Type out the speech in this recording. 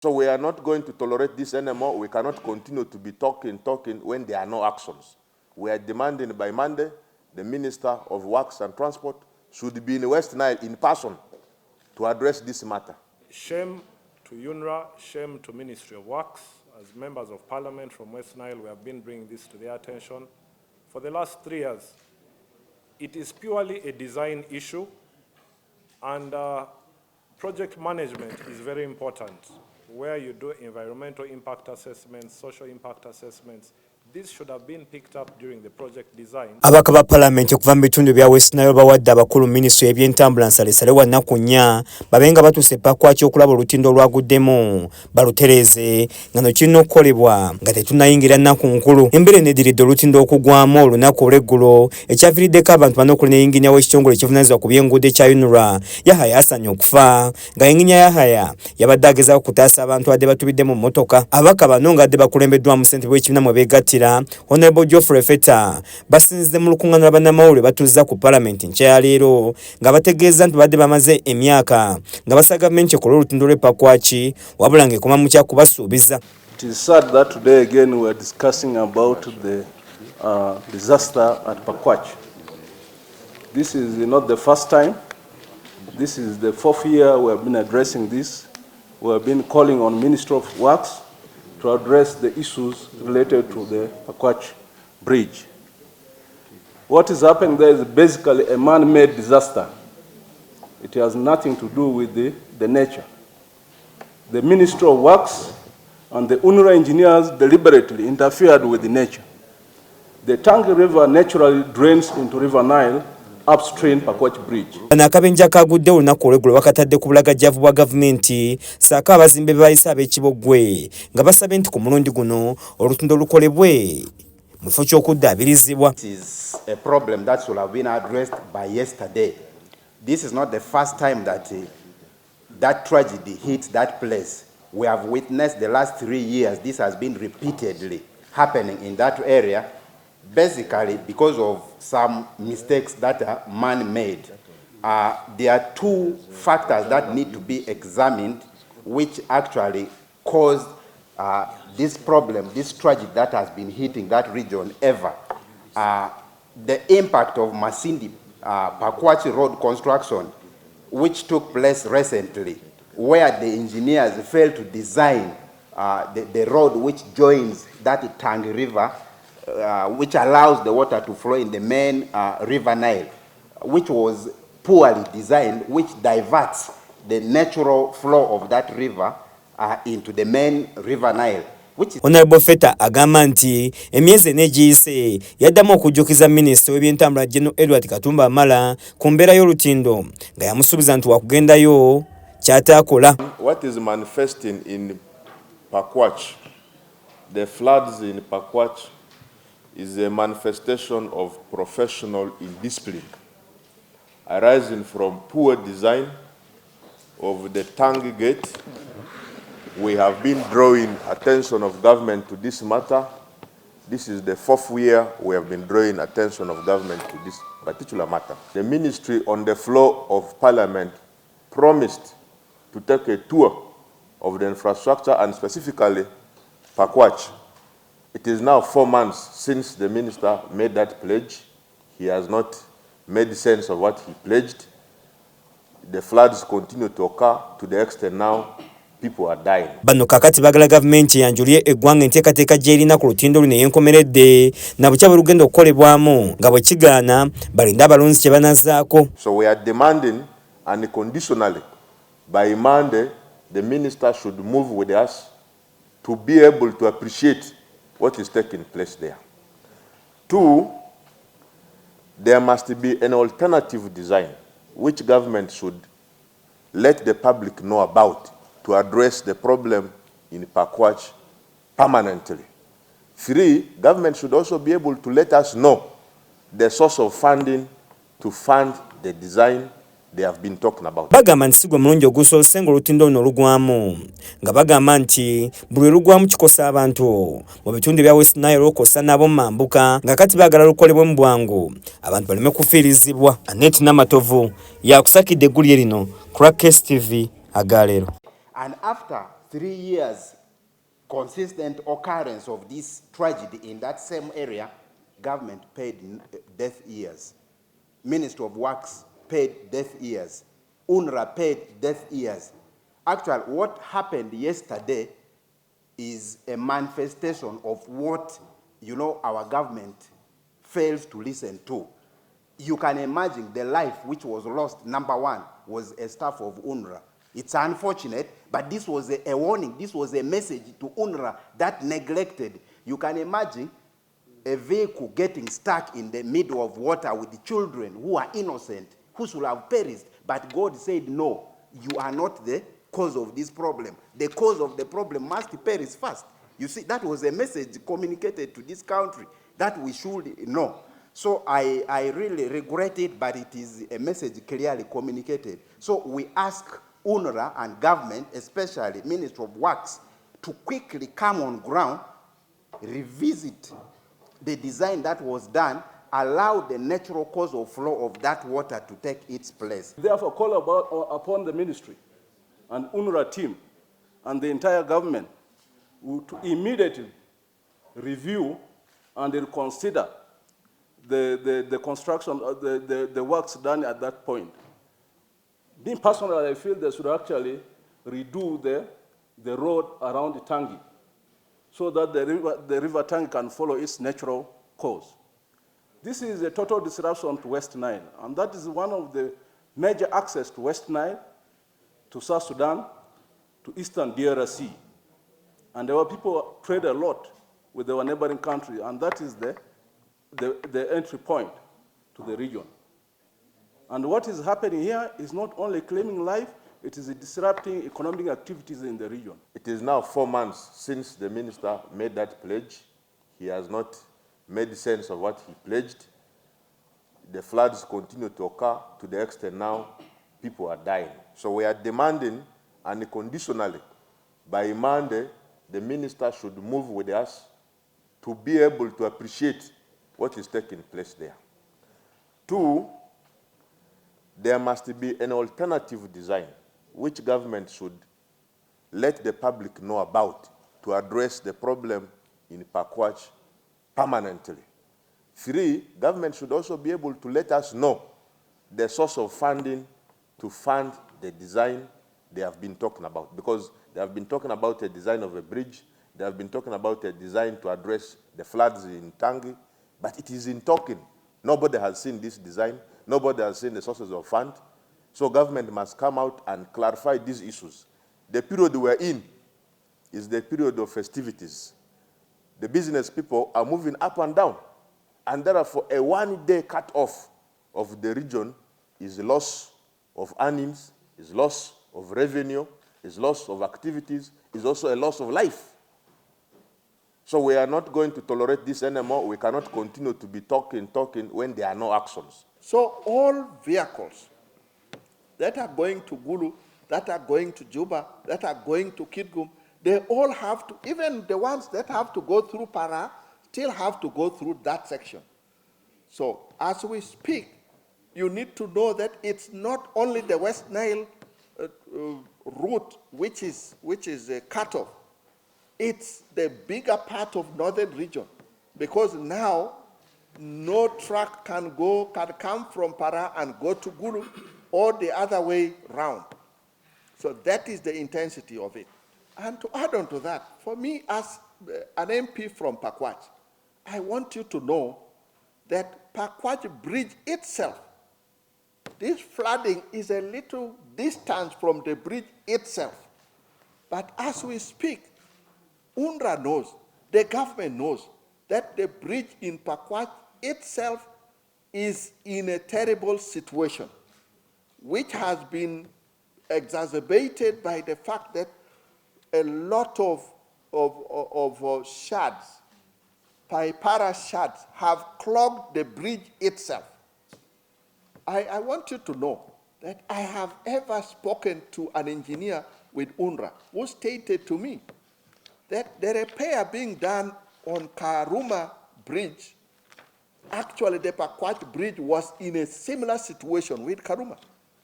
So we are not going to tolerate this anymore. We cannot continue to be talking when there are no actions. We are demanding by Monday, the Minister of Works and Transport should be in West Nile in person to address this matter. Shame to UNRWA, shame to Ministry of Works. As members of Parliament from West Nile, we have been bringing this to their attention for the last 3 years. It is purely a design issue, and project management is very important, where you do environmental impact assessments, social impact assessments. This should have been picked up during the project design. Abaka ba Parliament okuva mu bitundu bya West Nile bawadde abakulu Ministry y'ebyentambula nsalesale wa nnaku 4 babenga batuuse Pakwach okulaba olutindo olwaguddemu balutereze nga no kirina okukolebwa nga tetunnayingira nnaku nkulu. Embeera enediridde olutindo okugwamu olunaku olw'eggulo ekyaviiriddeko abantu bano okuli n'eyinginya w'ekitongole ekivunaanyizibwa ku by'enguudo ekya UNRWA Yahaya asanye okufa nga yinginya Yahaya yabadde agezaako kutaasa abantu adde batubidde mu mmotoka. Abaka bano nga adde bakulembeddwamu ssentebe w'ekibiina mwe beegattira Honorable Geoffrey Feta basinze mu lukungaana lwa bannamawulire batuuza ku Parliament nkya leero nga bategeeza nti badde bamaze emyaka nga basa gavumenti ekola olutindo lw'e Pakwach wabula ng'ekoma mu kyakubasuubiza. It is sad that today again we are discussing about the disaster at Pakwach. This is not the first time. This is the 4th year we have been addressing this. We have been calling on Ministry of Works to address the issues related to the Pakwach bridge. What is happening there is basically a man-made disaster. It has nothing to do with the nature. The Ministry of Works and the UNRWA engineers deliberately interfered with the nature. The Tangi River naturally drains into River Nile upstream Pakwach bridge. Akabenja kagudde olunaku olw'eggulo bakatadde ku bulagajjavu bwa gavumenti saako abazimbe bayise ab'ekibogwe nga basabye nti ku mulundi guno olutindo lukolebwe mu kifo ky'okuddaabirizibwa. This is a problem that should have been addressed by yesterday. This is not the first time that that tragedy hit that place. We have witnessed the last 3 years this has been repeatedly happening in that area, basically because of some mistakes that are man-made. There are 2 factors that need to be examined which actually caused this problem, this tragedy that has been hitting that region ever. The impact of Masindi Pakwach road construction, which took place recently, where the engineers failed to design the road which joins that Tangi River, which allows the water to flow in the main River Nile, which was poorly designed, which diverts the natural flow of that river into the main River Nile. Honorable Feta agamba nti emyezi enegiyise yaddamu okujjukiza Minisita w'ebyentambula General Edward Katumba Amala ku mbeera y'olutindo nga yamusuubiza nti wakugendayo kyataakola. What is manifesting in Pakwach, the floods in Pakwach, is a manifestation of professional indiscipline arising from poor design of the Tangi Gate. We have been drawing attention of government to this matter. This is the 4th year we have been drawing attention of government to this particular matter. The ministry on the floor of Parliament promised to take a tour of the infrastructure and specifically Pakwach. It is now 4 months since the minister made that pledge. He has not made sense of what he pledged. The floods continue to occur to the extent now people are dying. Bano kakati bagala gavumenti yanjulye eggwanga enteekateeka gy'erina ku lutindo luno eyenkomeredde na bukya bulugenda okukolebwamu nga bwe kigaana balinde abalonzi kye banazzaako. So we are demanding unconditionally by Monday the minister should move with us to be able to appreciate what is taking place there. 2, there must be an alternative design which government should let the public know about to address the problem in Pakwach permanently. 3, government should also be able to let us know the source of funding to fund the design they have been talking about. Bagamba nti sigwe mulungi ogusoose ng'olutindo luno lugwamu nga bagamba nti buli lugwamu kikosa abantu mu bitundu bya West Nile okosa nabo mambuka nga kati baagala lukolebwe mu bwangu abantu baleme kufiirizibwa. Annette Namatovu yakusakidde eggulire lino Crackers TV agaleero. And after 3 years consistent occurrence of this tragedy in that same area, government paid death years. Ministry of Works paid death years. UNRWA paid death years. Actually, what happened yesterday is a manifestation of what, our government fails to listen to. You can imagine the life which was lost. Number one was a staff of UNRWA. It's unfortunate, but this was a warning. This was a message to UNRWA that neglected. You can imagine a vehicle getting stuck in the middle of water with children who are innocent, who should have perished. But God said, no, you are not the cause of this problem. The cause of the problem must perish first. You see, that was a message communicated to this country that we should know. So I really regret it, but it is a message clearly communicated. So we ask UNRWA and government, especially Ministry of Works, to quickly come on ground, revisit the design that was done, allow the natural course of flow of that water to take its place. Therefore, call upon the ministry and UNRWA team and the entire government to immediately review and reconsider the construction, the works done at that point. Me personally, I feel they should actually redo the road around the Tangi so that the river Tangi can follow its natural course. This is a total disruption to West Nile, and that is one of the major access to West Nile, to South Sudan, to Eastern DRC. And our people trade a lot with our neighboring country, and that is the entry point to the region. And what is happening here is not only claiming life, it is disrupting economic activities in the region. It is now 4 months since the minister made that pledge. He has not made sense of what he pledged. The floods continue to occur to the extent now people are dying. So we are demanding unconditionally by Monday, the minister should move with us to be able to appreciate what is taking place there. 2, there must be an alternative design which government should let the public know about to address the problem in Pakwach permanently. 3, government should also be able to let us know the source of funding to fund the design they have been talking about, because they have been talking about a design of a bridge, they have been talking about a design to address the floods in Tangi, but it is in talking. Nobody has seen this design. Nobody has seen the sources of fund. So government must come out and clarify these issues. The period we're in is the period of festivities. The business people are moving up and down. And therefore, a one-day cut-off of the region is loss of earnings, is loss of revenue, is loss of activities, is also a loss of life. So we are not going to tolerate this anymore. We cannot continue to be talking when there are no actions. So all vehicles that are going to Gulu, that are going to Juba, that are going to Kitgum, they all have to, even the ones that have to go through Para, still have to go through that section. So as we speak, you need to know that it's not only the West Nile route which is a cutoff. It's the bigger part of northern region, because now no truck can come from Para and go to Gulu or the other way round. So that is the intensity of it. And to add on to that, for me as an MP from Pakwach, I want you to know that Pakwach Bridge itself, this flooding is a little distance from the bridge itself. But as we speak, UNRWA knows, the government knows, that the bridge in Pakwach itself is in a terrible situation, which has been exacerbated by the fact that a lot of shards, Para shards, have clogged the bridge itself. I want you to know that I have ever spoken to an engineer with UNRWA who stated to me that the repair being done on Karuma Bridge, actually the Pakwach Bridge was in a similar situation with Karuma.